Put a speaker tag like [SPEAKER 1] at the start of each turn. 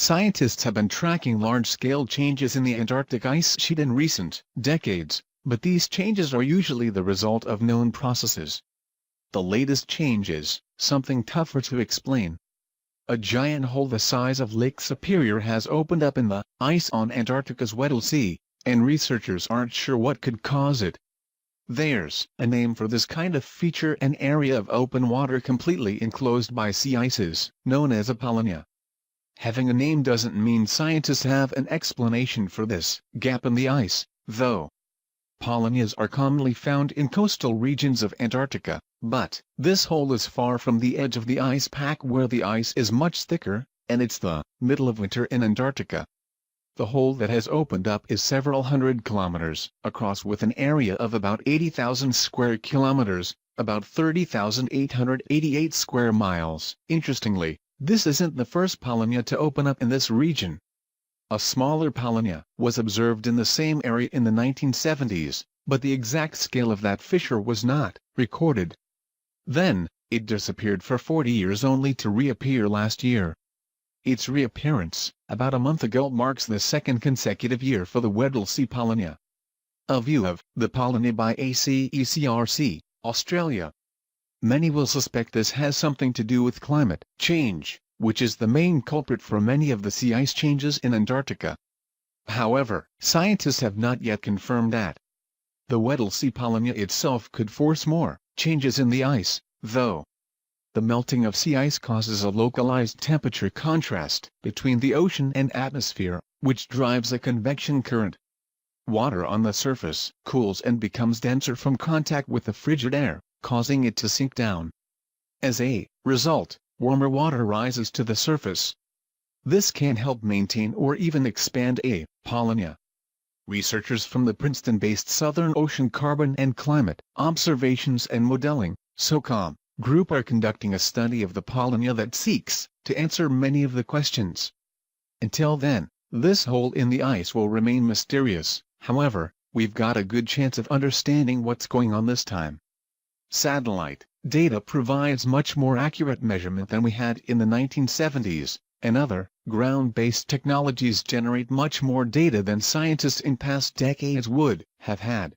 [SPEAKER 1] Scientists have been tracking large-scale changes in the Antarctic ice sheet in recent decades, but these changes are usually the result of known processes. The latest change is something tougher to explain. A giant hole the size of Lake Superior has opened up in the ice on Antarctica's Weddell Sea, and researchers aren't sure what could cause it. There's a name for this kind of feature: an area of open water completely enclosed by sea ices, known as a polynya. Having a name doesn't mean scientists have an explanation for this gap in the ice, though. Polynyas are commonly found in coastal regions of Antarctica, but this hole is far from the edge of the ice pack where the ice is much thicker, and it's the middle of winter in Antarctica. The hole that has opened up is several hundred kilometers across with an area of about 80,000 square kilometers, about 30,888 square miles. Interestingly, this isn't the first polynya to open up in this region. A smaller polynya was observed in the same area in the 1970s, but the exact scale of that fissure was not recorded. Then, it disappeared for 40 years only to reappear last year. Its reappearance, about a month ago, marks the second consecutive year for the Weddell Sea polynya. A view of the polynya by ACECRC, Australia. Many will suspect this has something to do with climate change, which is the main culprit for many of the sea ice changes in Antarctica. However, scientists have not yet confirmed that. The Weddell Sea polynya itself could force more changes in the ice, though. The melting of sea ice causes a localized temperature contrast between the ocean and atmosphere, which drives a convection current. Water on the surface cools and becomes denser from contact with the frigid air, causing it to sink down. As a result, warmer water rises to the surface. This can help maintain or even expand a polynya. Researchers from the Princeton-based Southern Ocean Carbon and Climate Observations and Modeling (SOCOM) group are conducting a study of the polynya that seeks to answer many of the questions. Until then, this hole in the ice will remain mysterious. However, we've got a good chance of understanding what's going on this time. Satellite data provides much more accurate measurement than we had in the 1970s, and other ground-based technologies generate much more data than scientists in past decades would have had.